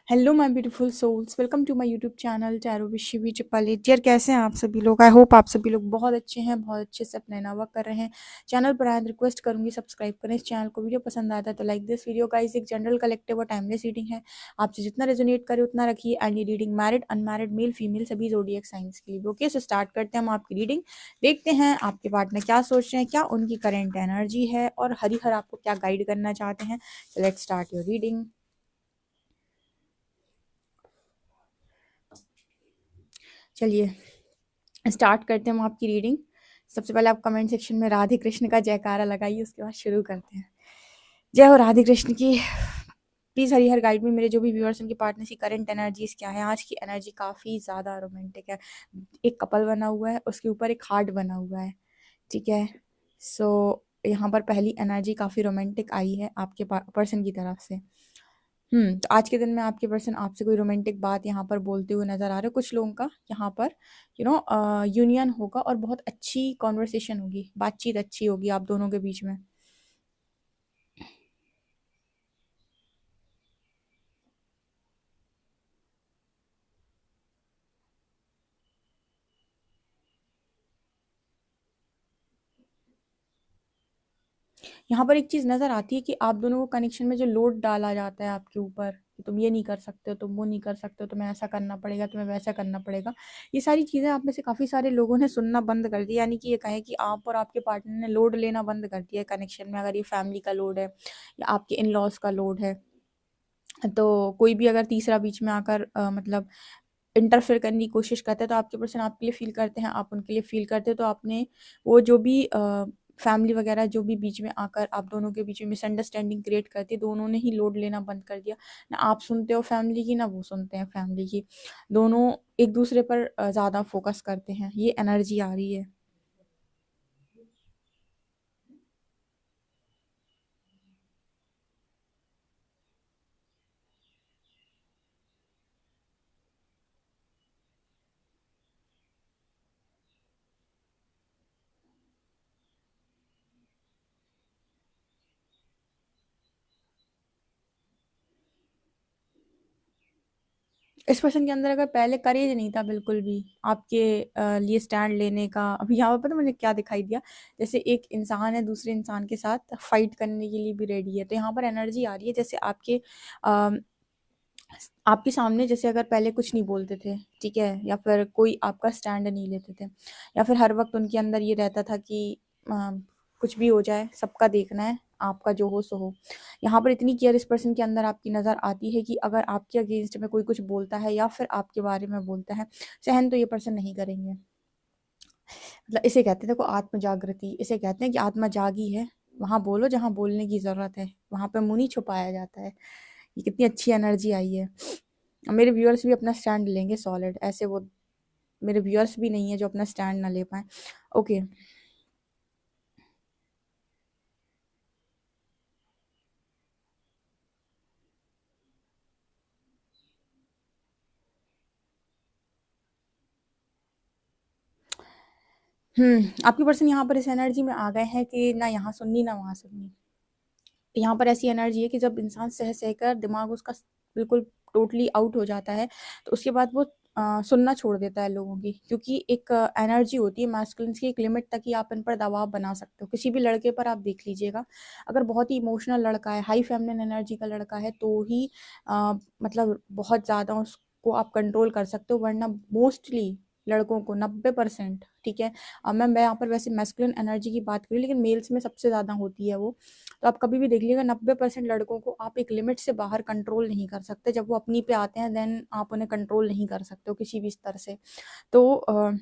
Hello my beautiful souls, welcome to my YouTube channel tarot with Shivi Chipali. Dear, कैसे हैं आप सभी लोग? आई होप आप सभी लोग बहुत अच्छे हैं, बहुत अच्छे से अपना नवा कर रहे हैं। चैनल पर आए रिक्वेस्ट करूंगी सब्सक्राइब करें इस चैनल को। वीडियो पसंद आता है तो लाइक दिस वीडियो। गाइस, एक जनरल कलेक्टिव और टाइमलेस रीडिंग है, आपसे जितना रेजोनेट करे उतना रखिए। एंड ये reading married, unmarried, male female सभी ज़ोडिएक साइंस के लिए। ओके, सो स्टार्ट करते हैं हम आपकी रीडिंग। देखते हैं आपके पार्टनर क्या सोच रहे हैं, क्या उनकी करेंट एनर्जी है और हरिहर आपको क्या गाइड करना चाहते हैं। Let's start your reading. चलिए स्टार्ट करते हैं हम आपकी रीडिंग। सबसे पहले आप कमेंट सेक्शन में राधे कृष्ण का जयकारा लगाइए, उसके बाद शुरू करते हैं। जय हो राधे कृष्ण की। प्लीज हरिहर गाइड में मेरे जो भी व्यूअर्स उनकी पार्टनर की करंट एनर्जीज क्या है। आज की एनर्जी काफी ज्यादा रोमांटिक है। एक कपल बना हुआ है, उसके ऊपर एक हार्ट बना हुआ है। ठीक है, सो यहाँ पर पहली एनर्जी काफी रोमांटिक आई है आपके पर्सन की तरफ से। तो आज के दिन में आपके पर्सन आपसे कोई रोमांटिक बात यहाँ पर बोलते हुए नजर आ रहे हैं। कुछ लोगों का यहाँ पर यूनियन होगा और बहुत अच्छी कॉन्वर्सेशन होगी, बातचीत अच्छी होगी आप दोनों के बीच में। यहाँ पर एक चीज नजर आती है कि आप दोनों को कनेक्शन में जो लोड डाला जाता है आपके ऊपर कि तुम ये नहीं कर सकते हो, तुम वो नहीं कर सकते हो, तुम्हें ऐसा करना पड़ेगा, तुम्हें वैसा करना पड़ेगा। ये सारी चीजें आप में से काफी सारे लोगों ने सुनना बंद कर दिया। यानी कि ये कहें कि आप और आपके पार्टनर ने लोड लेना बंद कर दिया है कनेक्शन में। अगर ये फैमिली का लोड है या आपके इन लॉज का लोड है, तो कोई भी अगर तीसरा बीच में आकर मतलब इंटरफेयर करने की कोशिश करते हैं, तो आपके पर्सन आपके लिए फील करते हैं, आप उनके लिए फील करते हो। तो आपने वो जो भी फैमिली वगैरह जो भी बीच में आकर आप दोनों के बीच में मिसअंडरस्टैंडिंग क्रिएट करती है, दोनों ने ही लोड लेना बंद कर दिया। ना आप सुनते हो फैमिली की, ना वो सुनते हैं फैमिली की। दोनों एक दूसरे पर ज़्यादा फोकस करते हैं, ये एनर्जी आ रही है। इस पर्सन के अंदर अगर पहले करेज नहीं था बिल्कुल भी आपके लिए स्टैंड लेने का, अभी यहाँ पर पता मुझे क्या दिखाई दिया, जैसे एक इंसान है दूसरे इंसान के साथ फाइट करने के लिए भी रेडी है। तो यहाँ पर एनर्जी आ रही है जैसे आपके सामने जैसे अगर पहले कुछ नहीं बोलते थे, ठीक है, या फिर कोई आपका स्टैंड नहीं लेते थे, या फिर हर वक्त उनके अंदर ये रहता था कि कुछ भी हो जाए सबका देखना है, आपका जो हो सो हो। यहाँ पर इतनी केयर इस पर्सन के अंदर आपकी नज़र आती है कि अगर आपके अगेंस्ट में कोई कुछ बोलता है या फिर आपके बारे में बोलता है, सहन तो ये पर्सन नहीं करेंगे। मतलब इसे कहते हैं, देखो, आत्म जागृति इसे कहते हैं कि आत्मा जागी है। वहां बोलो जहां बोलने की जरूरत है, वहां पे मुंह नहीं छुपाया जाता है। ये कितनी अच्छी एनर्जी आई है। मेरे व्यूअर्स भी अपना स्टैंड लेंगे सॉलिड, ऐसे वो मेरे व्यूअर्स भी नहीं है जो अपना स्टैंड ना ले पाए। ओके। आपके पर्सन यहाँ पर इस एनर्जी में आ गए हैं कि ना यहाँ सुननी ना वहां सुननी। यहाँ पर ऐसी एनर्जी है कि जब इंसान सह सहकर दिमाग उसका बिल्कुल टोटली आउट हो जाता है, तो उसके बाद वो सुनना छोड़ देता है लोगों की। क्योंकि एक एनर्जी होती है मैस्कुलिन्स की, एक लिमिट तक ही आप इन पर दबाव बना सकते हो। किसी भी लड़के पर आप देख लीजिएगा, अगर बहुत ही इमोशनल लड़का है, हाई फेमिनिन एनर्जी का लड़का है, तो ही मतलब बहुत ज़्यादा उसको आप कंट्रोल कर सकते हो। वरना मोस्टली लड़कों को 90%, ठीक है, मैं यहाँ पर वैसे मैस्कुलिन एनर्जी की बात करूँ, लेकिन मेल्स में सबसे ज़्यादा होती है वो। तो आप कभी भी देख लीजिएगा, 90% लड़कों को आप एक लिमिट से बाहर कंट्रोल नहीं कर सकते। जब वो अपनी पे आते हैं, देन आप उन्हें कंट्रोल नहीं कर सकते हो किसी भी स्तर से। तो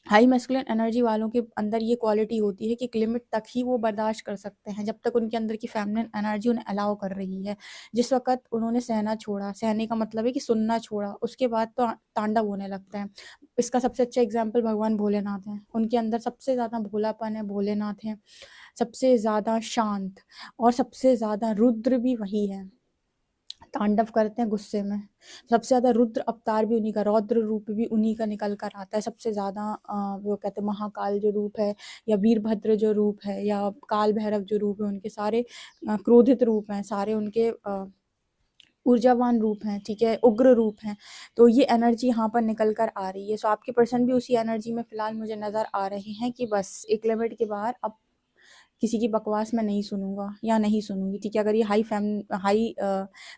हाई मैस्कुलिन एनर्जी वालों के अंदर ये क्वालिटी होती है कि एक लिमिट तक ही वो बर्दाश्त कर सकते हैं, जब तक उनके अंदर की फेमिनिन एनर्जी उन्हें अलाउ कर रही है। जिस वक्त उन्होंने सहना छोड़ा, सहने का मतलब है कि सुनना छोड़ा, उसके बाद तो तांडव होने लगता है। इसका सबसे अच्छा एग्जाम्पल भगवान भोलेनाथ हैं। उनके अंदर सबसे ज़्यादा भोलापन है, भोलेनाथ हैं। सबसे ज़्यादा शांत और सबसे ज़्यादा रुद्र भी वही है, तांडव करते हैं गुस्से में। सबसे ज़्यादा रुद्र अवतार भी उन्हीं का, रौद्र रूप भी उन्हीं का निकल कर आता है। सबसे ज़्यादा वो कहते हैं महाकाल जो रूप है, या वीरभद्र जो रूप है, या काल भैरव जो रूप है, उनके सारे क्रोधित रूप हैं, सारे उनके ऊर्जावान रूप हैं, ठीक है, उग्र रूप हैं, तो ये एनर्जी यहाँ पर निकल कर आ रही है। सो आपके पर्सन भी उसी एनर्जी में फ़िलहाल मुझे नज़र आ रहे हैं कि बस एक लिमिट के बाहर अब किसी की बकवास मैं नहीं सुनूँगा या नहीं सुनूँगी, ठीक है। अगर ये हाई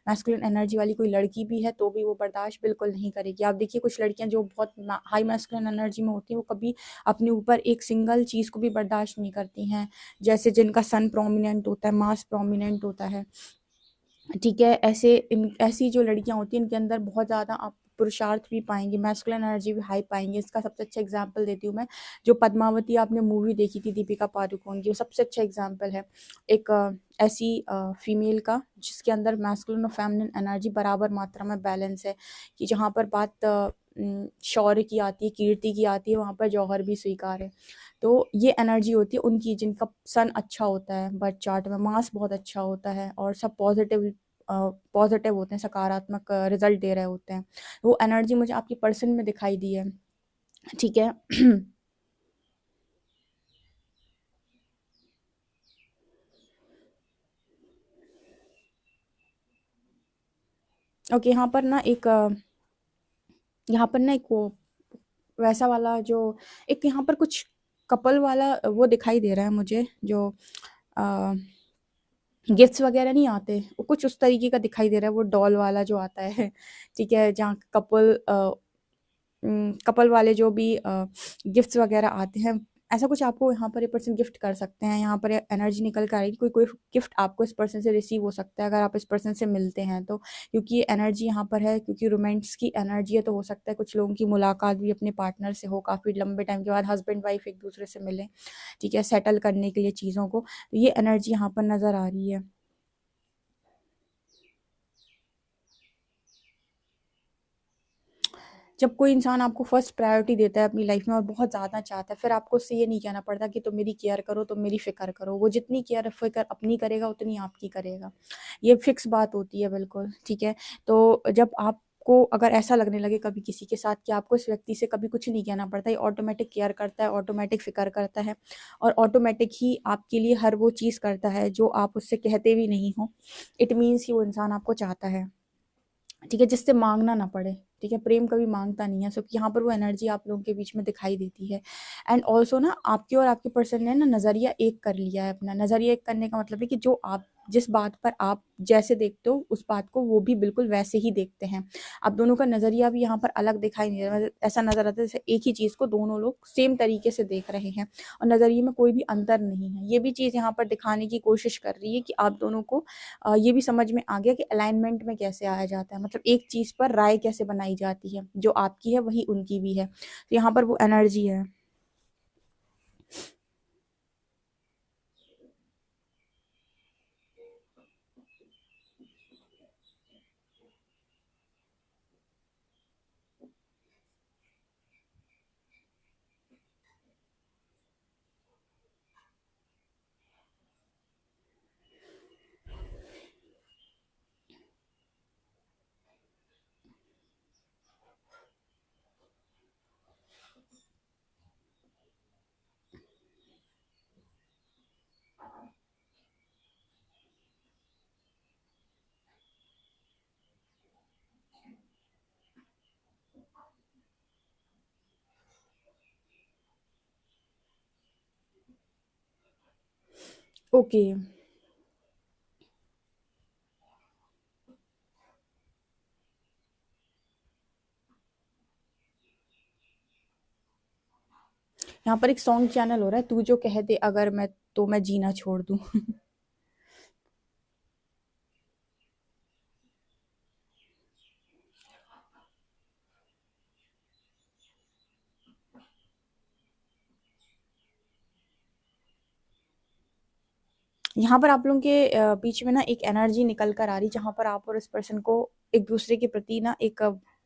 मैस्कुलिन एनर्जी वाली कोई लड़की भी है तो भी वो बर्दाश्त बिल्कुल नहीं करेगी। आप देखिए कुछ लड़कियाँ जो बहुत हाई मैस्कुलिन एनर्जी में होती हैं वो कभी अपने ऊपर एक सिंगल चीज़ को भी बर्दाश्त नहीं करती हैं, जैसे जिनका सन प्रोमिनेंट होता है, मास प्रोमिनेंट होता है, ठीक है। ऐसी जो लड़कियाँ होती हैं इनके अंदर बहुत ज़्यादा आप पुरुषार्थ भी पाएँगे, मैस्कुलिन एनर्जी भी हाई पाएँगे। इसका सबसे अच्छा एग्ज़ाम्पल देती हूँ मैं, जो पद्मावती आपने मूवी देखी थी दीपिका पादुकोण की, वो सबसे अच्छा एग्ज़ाम्पल है। एक ऐसी फीमेल का जिसके अंदर मैस्कुलिन और फेमिनिन एनर्जी बराबर मात्रा में बैलेंस है, कि जहाँ पर बात शौर्य की आती है, कीर्ति की आती है, वहाँ पर जौहर भी स्वीकार है। तो ये एनर्जी होती है उनकी जिनका सन अच्छा होता है बर्थ चार्ट में, मास बहुत अच्छा होता है और सब पॉजिटिव होते हैं, सकारात्मक रिजल्ट दे रहे होते हैं। वो एनर्जी मुझे आपकी पर्सन में दिखाई दी है, ठीक है। ओके, यहाँ पर ना एक वो वैसा वाला जो एक यहाँ पर कुछ कपल वाला वो दिखाई दे रहा है मुझे, जो गिफ्ट्स वगैरह नहीं आते, वो कुछ उस तरीके का दिखाई दे रहा है, वो डॉल वाला जो आता है, ठीक है, जहाँ कपल वाले जो भी गिफ्ट्स वगैरह आते हैं, ऐसा कुछ आपको यहाँ पर ये पर्सन गिफ्ट कर सकते हैं। यहाँ पर एनर्जी निकल कर आएगी, कोई कोई गिफ्ट आपको इस पर्सन से रिसीव हो सकता है अगर आप इस पर्सन से मिलते हैं तो, क्योंकि ये एनर्जी यहाँ पर है, क्योंकि रोमांस की एनर्जी है, तो हो सकता है कुछ लोगों की मुलाकात भी अपने पार्टनर से हो, काफ़ी लंबे टाइम के बाद हस्बैंड वाइफ एक दूसरे से मिले, ठीक है, सेटल करने के लिए चीज़ों को, तो ये एनर्जी यहाँ पर नज़र आ रही है। जब कोई इंसान आपको फर्स्ट प्रायोरिटी देता है अपनी लाइफ में और बहुत ज़्यादा चाहता है, फिर आपको उससे ये नहीं कहना पड़ता कि तुम मेरी केयर करो, तुम मेरी फ़िक्र करो। वो जितनी केयर फ़िक्र अपनी करेगा उतनी आपकी करेगा। ये फ़िक्स बात होती है बिल्कुल, ठीक है। तो जब आपको अगर ऐसा लगने लगे कभी किसी के साथ कि आपको इस व्यक्ति से कभी कुछ नहीं कहना पड़ता, ये ऑटोमेटिक केयर करता है, ऑटोमेटिक फ़िक्र करता है और ऑटोमेटिक ही आपके लिए हर वो चीज़ करता है जो आप उससे कहते भी नहीं हो। इट मीन्स कि वो इंसान आपको चाहता है, ठीक है, जिससे माँगना ना पड़े, ठीक है, प्रेम कभी माँगता नहीं है। सो यहाँ पर वो एनर्जी आप लोगों के बीच में दिखाई देती है। एंड ऑल्सो ना आपके और आपके पर्सन ने ना नज़रिया एक कर लिया है अपना। नज़रिया एक करने का मतलब है कि जो आप जिस बात पर आप जैसे देखते हो उस बात को वो भी बिल्कुल वैसे ही देखते हैं। आप दोनों का नज़रिया भी यहाँ पर अलग दिखाई नहीं दे रहा, मतलब ऐसा नज़र आता है जैसे एक ही चीज़ को दोनों लोग सेम तरीके से देख रहे हैं और नज़रिए में कोई भी अंतर नहीं है। ये भी चीज़ यहाँ पर दिखाने की कोशिश कर रही है कि आप दोनों को ये भी समझ में आ गया कि अलाइनमेंट में कैसे आया जाता है, मतलब एक चीज़ पर राय कैसे बनाई जाती है, जो आपकी है वही उनकी भी है। तो यहाँ पर वो एनर्जी है। ओके, यहाँ पर एक सॉन्ग चैनल हो रहा है, तू जो कह दे अगर मैं तो मैं जीना छोड़ दूँ। यहाँ पर आप लोगों के बीच में ना एक एनर्जी निकल कर आ रही, जहाँ पर आप और इस पर्सन को एक दूसरे के प्रति ना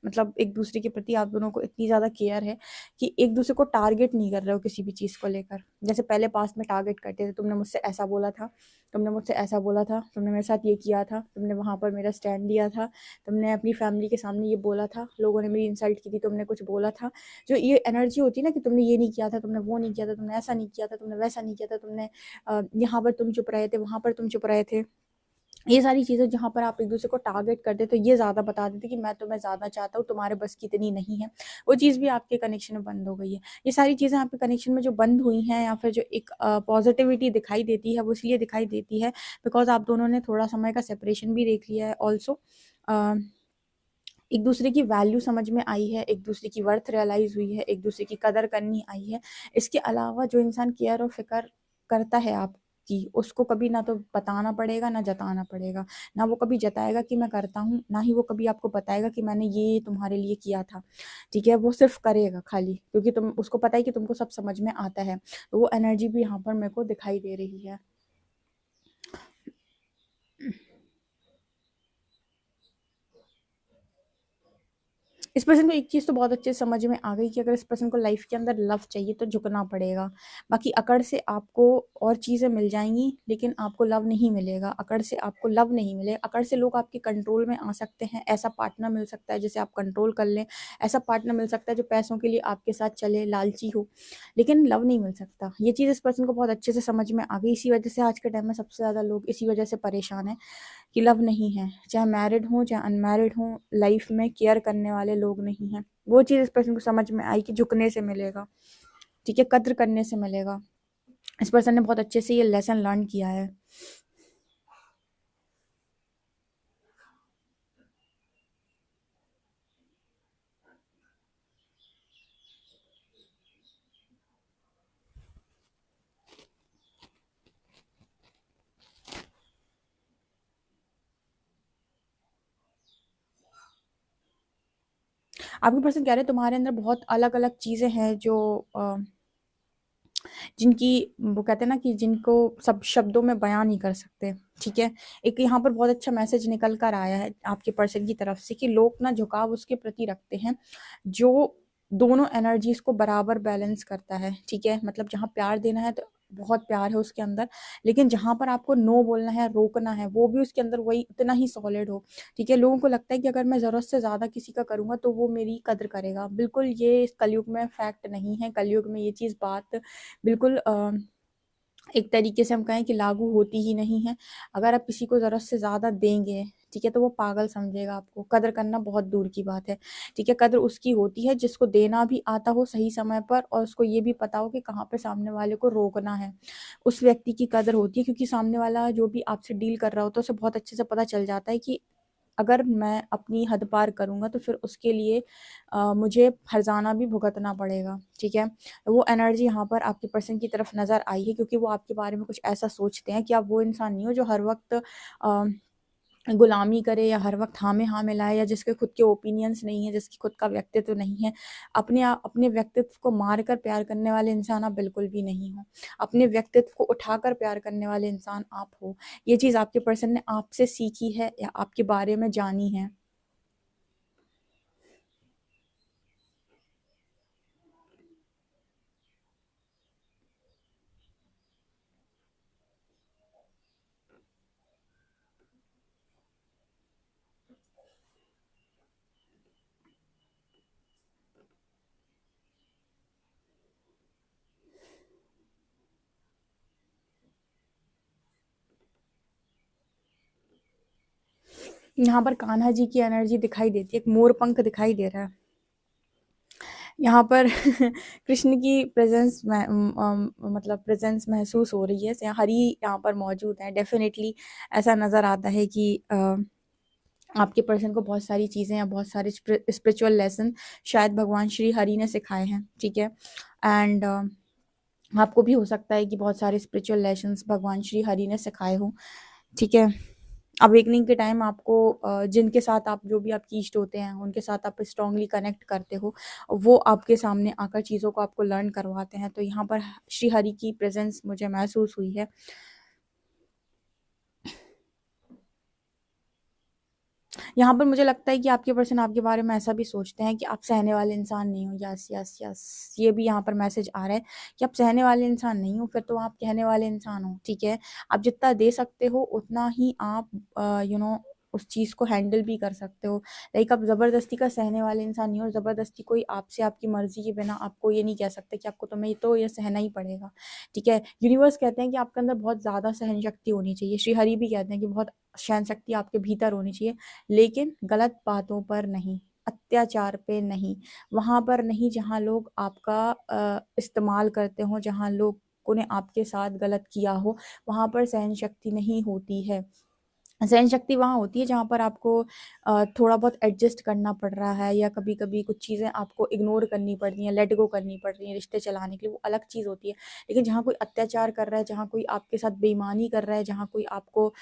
मतलब एक दूसरे के प्रति आप दोनों को इतनी ज़्यादा केयर है कि एक दूसरे को टारगेट नहीं कर रहे हो किसी भी चीज़ को लेकर। जैसे पहले पास्ट में टारगेट करते थे, तुमने मुझसे ऐसा बोला था, तुमने मुझसे ऐसा बोला था, तुमने मेरे साथ ये किया था, तुमने वहाँ पर मेरा स्टैंड लिया था, तुमने अपनी फैमिली के सामने ये बोला था, लोगों ने मेरी इंसल्ट की थी, तुमने कुछ बोला था। जो ये एनर्जी होती है ना कि तुमने ये नहीं किया था, तुमने वो नहीं किया था, तुमने ऐसा नहीं किया था, तुमने वैसा नहीं किया था, तुमने यहाँ पर तुम चुप रहे थे, वहाँ पर तुम चुप रहे थे, ये सारी चीज़ें जहाँ पर आप एक-दूसरे को टारगेट करते तो ये ज़्यादा बता देते कि मैं तुम्हें ज़्यादा चाहता हूँ, तुम्हारे बस की इतनी नहीं है। वो चीज़ भी आपके कनेक्शन में बंद हो गई है। ये सारी चीज़ें आपके कनेक्शन में जो बंद हुई हैं या फिर जो एक पॉज़िटिविटी दिखाई देती है, वो इसलिए दिखाई देती है बिकॉज़ आप दोनों ने थोड़ा समय का सेपरेशन भी देख लिया है। ऑल्सो अ, एक-दूसरे की वैल्यू समझ में आई है, एक-दूसरे की वर्थ रियलाइज़ हुई है, एक-दूसरे की कदर करनी आई है। इसके अलावा जो इंसान केयर और फ़िक्र करता है आपकी, उसको कभी ना तो बताना पड़ेगा, ना जताना पड़ेगा। ना वो कभी जताएगा कि मैं करता हूँ, ना ही वो कभी आपको बताएगा कि मैंने ये तुम्हारे लिए किया था, ठीक है? वो सिर्फ़ करेगा खाली, क्योंकि तुम उसको पता है कि तुमको सब समझ में आता है। तो वो एनर्जी भी यहाँ पर मेरे को दिखाई दे रही है। इस पर्सन को एक चीज़ तो बहुत अच्छे से समझ में आ गई कि अगर इस पर्सन को लाइफ के अंदर लव चाहिए तो झुकना पड़ेगा। बाकी अकड़ से आपको और चीज़ें मिल जाएँगी, लेकिन आपको लव नहीं मिलेगा। अकड़ से आपको लव नहीं मिलेगा। अकड़ से लोग आपके कंट्रोल में आ सकते हैं। ऐसा पार्टनर मिल सकता है जिसे आप कंट्रोल कर लें। ऐसा पार्टनर मिल सकता है जो पैसों के लिए आपके साथ चले, लालची हो, लेकिन लव नहीं मिल सकता। ये चीज़ इस पर्सन को बहुत अच्छे से समझ में आ गई। इसी वजह से आज के टाइम में सबसे ज़्यादा लोग इसी वजह से परेशान हैं कि लव नहीं है। चाहे मैरिड हों, चाहे अनमैरिड हों, लाइफ में केयर करने वाले लोग नहीं हैं। वो चीज़ इस पर्सन को समझ में आई कि झुकने से मिलेगा, ठीक है? कद्र करने से मिलेगा। इस पर्सन ने बहुत अच्छे से ये लेसन लर्न किया है। आपके पर्सन कह रहे हैं तुम्हारे अंदर बहुत अलग-अलग चीज़ें हैं जो जिनकी वो कहते हैं ना कि जिनको सब शब्दों में बयां नहीं कर सकते, ठीक है? एक यहाँ पर बहुत अच्छा मैसेज निकल कर आया है आपके पर्सन की तरफ से कि लोग ना झुकाव उसके प्रति रखते हैं जो दोनों एनर्जीज को बराबर बैलेंस करता है, ठीक है? मतलब जहाँ प्यार देना है तो बहुत प्यार है उसके अंदर, लेकिन जहाँ पर आपको नो बोलना है, रोकना है, वो भी उसके अंदर वही उतना ही सॉलिड हो, ठीक है? लोगों को लगता है कि अगर मैं ज़रूरत से ज़्यादा किसी का करूँगा तो वो मेरी कद्र करेगा। बिल्कुल ये इस कलयुग में फैक्ट नहीं है। कलयुग में ये चीज़ बात बिल्कुल एक तरीके से हम कहें कि लागू होती ही नहीं है। अगर आप किसी को ज़रूरत से ज़्यादा देंगे, ठीक है, तो वो पागल समझेगा आपको। कदर करना बहुत दूर की बात है, ठीक है? कदर उसकी होती है जिसको देना भी आता हो सही समय पर और उसको ये भी पता हो कि कहाँ पे सामने वाले को रोकना है। उस व्यक्ति की कदर होती है, क्योंकि सामने वाला जो भी आपसे डील कर रहा होता है, उसे बहुत अच्छे से पता चल जाता है कि अगर मैं अपनी हद पार करूँगा तो फिर उसके लिए मुझे हर्जाना भी भुगतना पड़ेगा, ठीक है? वो एनर्जी यहाँ पर आपके पर्सन की तरफ नज़र आई है, क्योंकि वो आपके बारे में कुछ ऐसा सोचते हैं कि आप वो इंसान नहीं हो जो हर वक़्त गुलामी करे या हर वक़्त हाँ में हाँ मिलाए, या जिसके खुद के ओपिनियंस नहीं है, जिसकी खुद का व्यक्तित्व नहीं है। अपने व्यक्तित्व को मार कर प्यार करने वाले इंसान आप बिल्कुल भी नहीं हो। अपने व्यक्तित्व को उठाकर प्यार करने वाले इंसान आप हो। ये चीज़ आपके पर्सन ने आपसे सीखी है या आपके बारे में जानी है। यहाँ पर कान्हा जी की एनर्जी दिखाई देती है, एक मोर पंख दिखाई दे रहा है। यहाँ पर कृष्ण की प्रेजेंस में मतलब प्रेजेंस महसूस हो रही है। हरि यहाँ पर मौजूद है। डेफिनेटली ऐसा नज़र आता है कि आपके पर्सन को बहुत सारी चीज़ें या बहुत सारे स्पिरिचुअल लेसन शायद भगवान श्री हरि ने सिखाए हैं, ठीक है? एंड आपको भी हो सकता है कि बहुत सारे स्पिरिचुअल लेसन्स भगवान श्री हरि ने सिखाए हों, ठीक है? अवेकनिंग के टाइम आपको जिनके साथ आप जो भी आपकी इष्ट होते हैं, उनके साथ आप स्ट्रांगली कनेक्ट करते हो, वो आपके सामने आकर चीज़ों को आपको लर्न करवाते हैं। तो यहाँ पर श्री हरि की प्रेज़ेंस मुझे महसूस हुई है। यहाँ पर मुझे लगता है कि आपके पर्सन आपके बारे में ऐसा भी सोचते हैं कि आप सहने वाले इंसान नहीं हो। Yes, yes, yes. ये भी यहाँ पर मैसेज आ रहा है कि आप सहने वाले इंसान नहीं हो, फिर तो आप कहने वाले इंसान हो, ठीक है? आप जितना दे सकते हो उतना ही आप यू नो उस चीज़ को हैंडल भी कर सकते हो। लाइक आप ज़बरदस्ती का सहने वाले इंसान नहीं हो, ज़बरदस्ती कोई आपसे आपकी मर्ज़ी के बिना आपको ये नहीं कह सकता कि आपको तुम्हें तो ये सहना ही पड़ेगा, ठीक है। यूनिवर्स कहते हैं कि आपके अंदर बहुत ज़्यादा सहन शक्ति होनी चाहिए, श्री हरि भी कहते हैं कि बहुत सहन शक्ति आपके भीतर होनी चाहिए, लेकिन गलत बातों पर नहीं, अत्याचार पे नहीं, वहाँ पर नहीं जहाँ लोग आपका इस्तेमाल करते हों, जहाँ लोगों ने आपके साथ गलत किया हो, वहाँ पर सहन शक्ति नहीं होती है। सहन शक्ति वहाँ होती है जहाँ पर आपको थोड़ा बहुत एडजस्ट करना पड़ रहा है, या कभी-कभी कुछ चीज़ें आपको इग्नोर करनी पड़ रही हैं, लेट गो करनी पड़ रही हैं रिश्ते चलाने के लिए, वो अलग चीज़ होती है। लेकिन जहाँ कोई अत्याचार कर रहा है, जहाँ कोई आपके साथ बेईमानी कर रहा है, जहाँ कोई आपको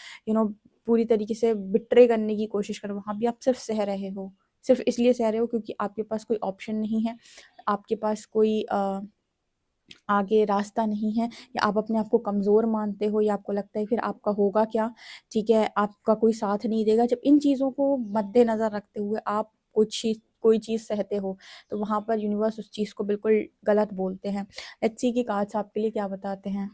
पूरी तरीके से बिट्रे करने की कोशिश कर रहा है, वहाँ भी आप सिर्फ़ सह रहे हो। सिर्फ़ इसलिए सह रहे हो क्योंकि आपके पास कोई ऑप्शन नहीं है, आपके पास कोई आगे रास्ता नहीं है, या आप अपने आप को कमज़ोर मानते हो, या आपको लगता है फिर आपका होगा क्या, ठीक है, आपका कोई साथ नहीं देगा। जब इन चीज़ों को मद्देनज़र रखते हुए आप कोई चीज़ सहते हो, तो वहाँ पर यूनिवर्स उस चीज़ को बिल्कुल गलत बोलते हैं। लेट्स सी कि कार्ड्स आपके लिए क्या बताते हैं।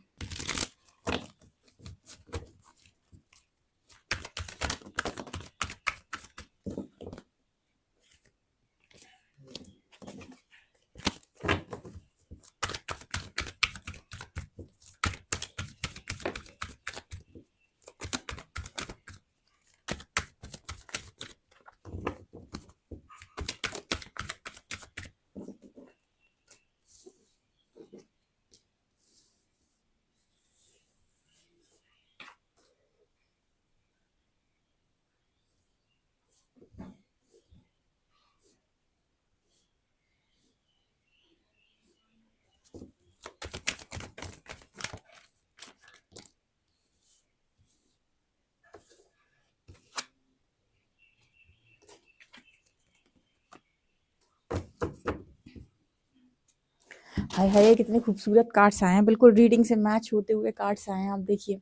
हाय हाय, कितने खूबसूरत कार्ड्स आए हैं, बिल्कुल रीडिंग से मैच होते हुए कार्ड्स आए हैं। आप देखिए,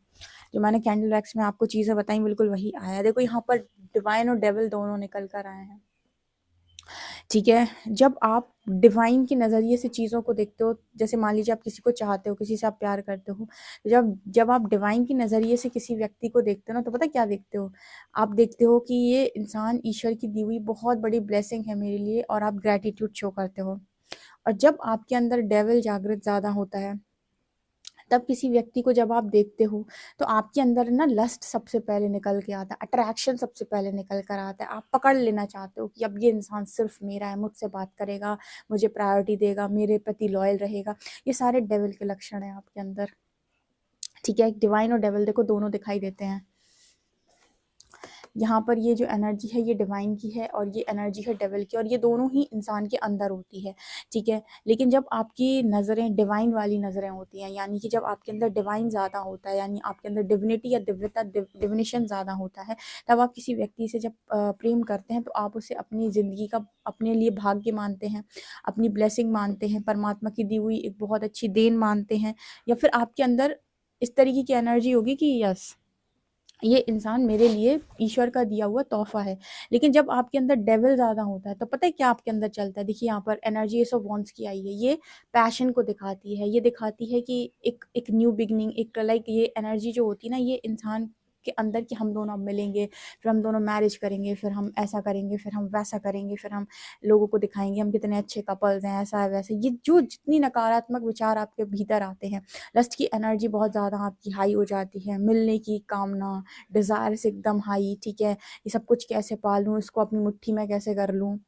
जो मैंने कैंडल वैक्स में आपको चीज़ें बताई बिल्कुल वही आया। देखो यहाँ पर डिवाइन और डेविल दोनों निकल कर आए हैं, ठीक है। जब आप डिवाइन के नज़रिए से चीज़ों को देखते हो, जैसे मान लीजिए आप किसी को चाहते हो, किसी से आप प्यार करते हो, जब जब आप डिवाइन के नज़रिए से किसी व्यक्ति को देखते हो ना, तो पता क्या देखते हो? आप देखते हो कि ये इंसान ईश्वर की दी हुई बहुत बड़ी ब्लेसिंग है मेरे लिए, और आप ग्रैटिट्यूड शो करते हो। और जब आपके अंदर डेविल जागृत ज़्यादा होता है, तब किसी व्यक्ति को जब आप देखते हो, तो आपके अंदर ना लस्ट सबसे पहले निकल के आता है, अट्रैक्शन सबसे पहले निकल कर आता है। आप पकड़ लेना चाहते हो कि अब ये इंसान सिर्फ मेरा है, मुझसे बात करेगा, मुझे प्रायोरिटी देगा, मेरे प्रति लॉयल रहेगा। ये सारे डेविल के लक्षण हैं आपके अंदर, ठीक है। डिवाइन और डेविल देखो दोनों दिखाई देते हैं। यहाँ पर ये जो एनर्जी है ये डिवाइन की है, और ये एनर्जी है डेविल की, और ये दोनों ही इंसान के अंदर होती है, ठीक है। लेकिन जब आपकी नज़रें डिवाइन वाली नज़रें होती हैं, यानी कि जब आपके अंदर डिवाइन ज़्यादा होता है, यानी आपके अंदर डिविनिटी या दिव्यता डिविनेशन ज़्यादा होता है, तब आप किसी व्यक्ति से जब प्रेम करते हैं, तो आप उसे अपनी ज़िंदगी का अपने लिए भाग्य मानते हैं, अपनी ब्लेसिंग मानते हैं, परमात्मा की दी हुई एक बहुत अच्छी देन मानते हैं, या फिर आपके अंदर इस तरीके की एनर्जी होगी कि यस, ये इंसान मेरे लिए ईश्वर का दिया हुआ तोहफा है। लेकिन जब आपके अंदर डेविल ज़्यादा होता है, तो पता है क्या आपके अंदर चलता है? देखिए यहाँ पर एनर्जी एस ऑफ वांड्स की आई है, ये पैशन को दिखाती है, ये दिखाती है कि एक न्यू बिगिनिंग, एक लाइक ये एनर्जी जो होती है ना, ये इंसान के अंदर कि हम दोनों अब मिलेंगे, फिर हम दोनों मैरिज करेंगे, फिर हम ऐसा करेंगे, फिर हम वैसा करेंगे, फिर हम लोगों को दिखाएंगे हम कितने अच्छे कपल्स हैं, ऐसा है वैसा। ये जो जितनी नकारात्मक विचार आपके भीतर आते हैं, लस्ट की एनर्जी बहुत ज़्यादा आपकी हाई हो जाती है, मिलने की कामना, डिज़ायर्स एकदम हाई, ठीक है। ये सब कुछ कैसे पालूँ, इसको अपनी मुट्ठी में कैसे कर लूँ,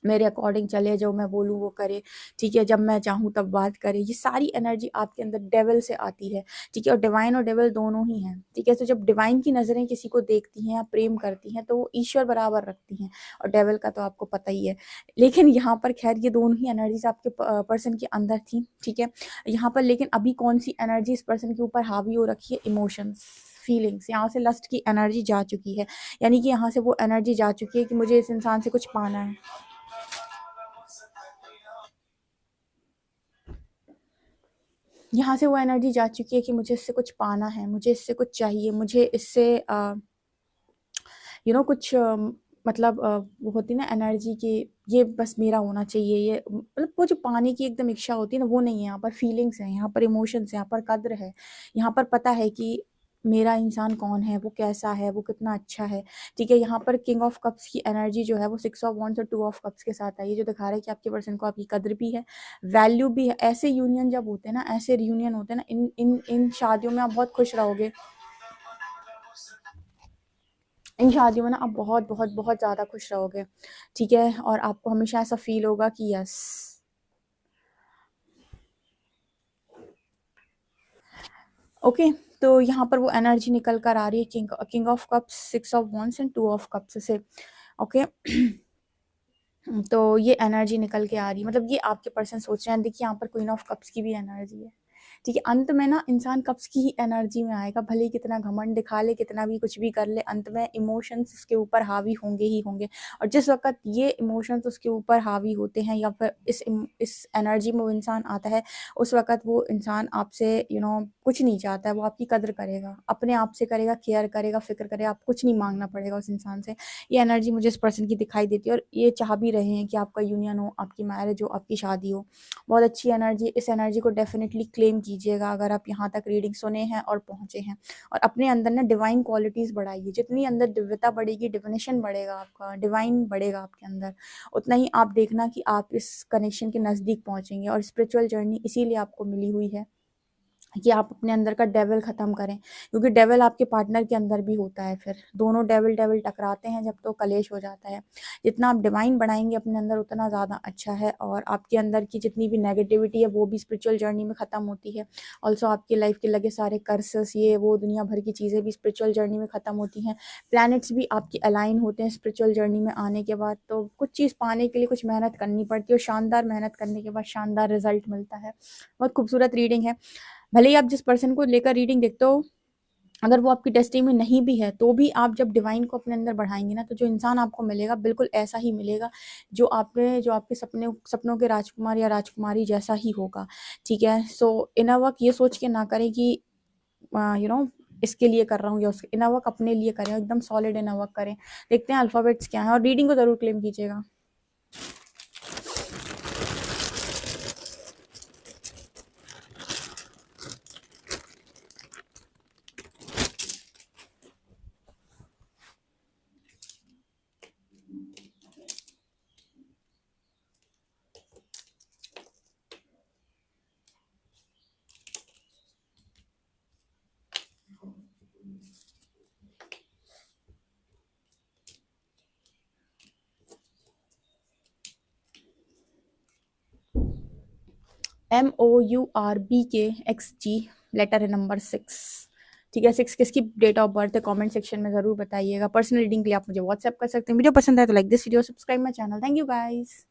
मेरे अकॉर्डिंग चले, जो मैं बोलूँ वो करे, ठीक है, जब मैं चाहूँ तब बात करे। ये सारी एनर्जी आपके अंदर डेविल से आती है, ठीक है। और डिवाइन और डेविल दोनों ही हैं, ठीक है। तो जब डिवाइन की नज़रें किसी को देखती हैं या प्रेम करती हैं, तो वो ईश्वर बराबर रखती हैं, और डेविल का तो आपको पता ही है। लेकिन यहाँ पर खैर ये दोनों ही एनर्जीज आपके पर्सन के अंदर थी, ठीक है। यहाँ पर लेकिन अभी कौन सी एनर्जी इस पर्सन के ऊपर हावी हो रखी है? Emotions, feelings. यहाँ से लस्ट की एनर्जी जा चुकी है, यानी कि यहाँ से वो एनर्जी जा चुकी है कि मुझे इस इंसान से कुछ पाना है। यहाँ से वो एनर्जी जा चुकी है कि मुझे इससे कुछ पाना है, मुझे इससे कुछ चाहिए, मुझे इससे कुछ मतलब वो होती है ना एनर्जी कि ये बस मेरा होना चाहिए, ये मतलब वो जो पाने की एकदम इच्छा होती है ना, वो नहीं है यहाँ पर। फीलिंग्स है यहाँ पर, इमोशंस है यहाँ पर, कद्र है यहाँ पर, पता है कि मेरा इंसान कौन है, वो कैसा है, वो कितना अच्छा है, ठीक है। यहाँ पर किंग ऑफ कप्स की एनर्जी जो है वो 6 ऑफ वॉन्ड्स और 2 ऑफ कप्स के साथ आई है, जो दिखा रहा है कि आपके पर्सन को आपकी कदर भी है, वैल्यू भी है। ऐसे यूनियन जब होते हैं ना, ऐसे रियूनियन होते हैं ना, इन शादियों में आप बहुत खुश रहोगे। इन शादियों में ना आप बहुत बहुत बहुत ज़्यादा खुश रहोगे, ठीक है। और आपको हमेशा ऐसा फील होगा कि यस, ओके। तो यहाँ पर वो एनर्जी निकल कर आ रही है king of cups, 6 of wands and 2 of cups से, ओके। तो ये एनर्जी निकल के आ रही है, मतलब ये आपके पर्सन सोच रहे हैं। देखिए यहाँ पर क्वीन ऑफ कप्स की भी एनर्जी है, ठीक है। अंत में ना इंसान कप्स की ही एनर्जी में आएगा, भले ही कितना घमंड दिखा ले, कितना भी कुछ भी कर ले, अंत में इमोशंस उसके ऊपर हावी होंगे ही होंगे। और जिस वक्त ये इमोशंस उसके ऊपर हावी होते हैं, या फिर इस एनर्जी में वो इंसान आता है, उस वक्त वो इंसान आपसे कुछ नहीं चाहता है, वो आपकी कदर करेगा, अपने आप से करेगा, केयर करेगा, फिक्र करेगा, आप कुछ नहीं मांगना पड़ेगा उस इंसान से। ये एनर्जी मुझे इस पर्सन की दिखाई देती है, और ये चाह भी रहे हैं कि आपका यूनियन हो, आपकी मैरिज हो, आपकी शादी हो। बहुत अच्छी एनर्जी, इस एनर्जी को डेफिनेटली क्लेम कीजिएगा अगर आप यहाँ तक रीडिंग सुने हैं और पहुँचे हैं। और अपने अंदर ना डिवाइन क्वालिटीज़ बढ़ाइए, जितनी अंदर दिव्यता बढ़ेगी, डिविनेशन बढ़ेगा, आपका डिवाइन बढ़ेगा आपके अंदर, उतना ही आप देखना कि आप इस कनेक्शन के नज़दीक पहुँचेंगे। और स्पिरिचुअल जर्नी इसीलिए आपको मिली हुई है कि आप अपने अंदर का डेविल ख़त्म करें, क्योंकि डेविल आपके पार्टनर के अंदर भी होता है। फिर दोनों डेविल टकराते हैं जब, तो कलेश हो जाता है। जितना आप डिवाइन बढ़ाएंगे अपने अंदर, उतना ज़्यादा अच्छा है। और आपके अंदर की जितनी भी नेगेटिविटी है वो भी स्पिरिचुअल जर्नी में ख़त्म होती है। ऑल्सो आपकी लाइफ के लगे सारे कर्सेस, ये वो दुनिया भर की चीज़ें भी स्पिरिचुअल जर्नी में ख़त्म होती हैं। प्लैनेट्स भी आपकी अलाइन होते हैं स्पिरिचुअल जर्नी में आने के बाद। तो कुछ चीज़ पाने के लिए कुछ मेहनत करनी पड़ती है, और शानदार मेहनत करने के बाद शानदार रिजल्ट मिलता है। बहुत खूबसूरत रीडिंग है। भले ही आप जिस पर्सन को लेकर रीडिंग देखते हो, अगर वो आपकी डेस्टिनी में नहीं भी है, तो भी आप जब डिवाइन को अपने अंदर बढ़ाएंगे ना, तो जो इंसान आपको मिलेगा बिल्कुल ऐसा ही मिलेगा, जो आपके सपनों के राजकुमार या राजकुमारी जैसा ही होगा, ठीक है। सो इनर वर्क ये सोच के ना करें कि इसके लिए कर रहा हूँ या उसके, इनर वर्क अपने लिए करें, एकदम सॉलिड इनर वर्क करें। देखते हैं अल्फाबेट्स क्या है, और रीडिंग को जरूर क्लेम कीजिएगा। MOURBKXG, लेटर है नंबर 6, ठीक है। 6 किसकी डेट ऑफ बर्थ है, कमेंट सेक्शन में जरूर बताइएगा। पर्सनल रीडिंग के लिए आप मुझे व्हाट्सएप कर सकते हैं। वीडियो पसंद है तो like this video, subscribe my channel. Thank you guys.